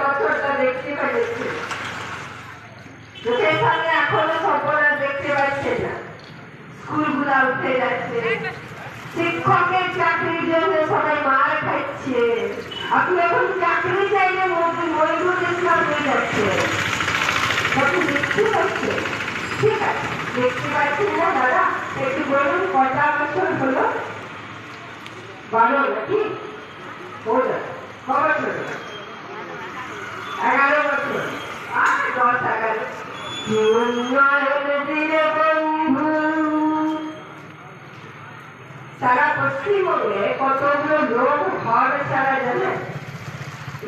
বছরটা দেখতে পাচ্ছি, চোখের সামনে এখনো সর্বনাশ দেখতে পাচ্ছে না। স্কুলগুলা উঠে যাচ্ছে, শিক্ষকের চাকরির জন্য সবাই মার খাচ্ছে। আপনি এখন চাকরি চাইলে মজুর ইসলাম হয়ে যাচ্ছে। আপনি দেখতে পাচ্ছেন? ঠিক আছে, দেখতে পাচ্ছেন না দাদা? একটু বলুন কটা বছর হলো? 12 নাকি? কবছর? 11 বছর। আর 10-11। সারা পশ্চিমবঙ্গে কতগুলো লোক ঘর ছাড়া জানে?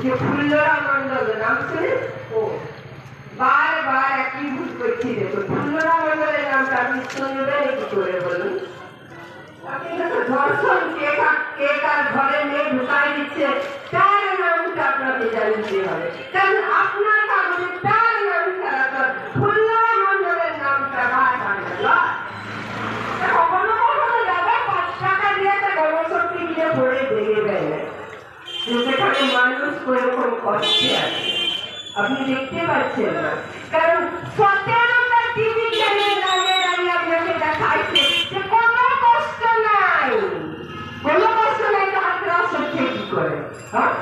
যে ফুল্লরা মন্ডল নাম শুনে ও বারবার একই ভুল করছি। দেখো ফুল্লরা মন্ডলের নামটা আপনি শুনবেন কি করে বলুন? ধর্ষণ কে কার ঘরে নিয়ে ঢুকাই দিচ্ছে তার নামটা আপনাকে জানতে হবে, কারণ আপনার কাগজে তার নাম ছাড়া তো ফুল্লরা মন্ডলের নামটা বার হয় না। কখনো কখনো যাবে 5 টাকা দিয়ে একটা গণশক্তি দিয়ে ভরে দিয়ে দেয়, সেখানে মানুষ কোরকম কষ্টে আছে আপনি দেখতে পাচ্ছেন না। কারণ 17টা টিভি চ্যানেল দাঁড়িয়ে দাঁড়িয়ে আপনাকে দেখাইছে যে কোনো কষ্ট নাই, কোনো কষ্ট নাই, তো হাতরা সত্যি কি করে? হ্যাঁ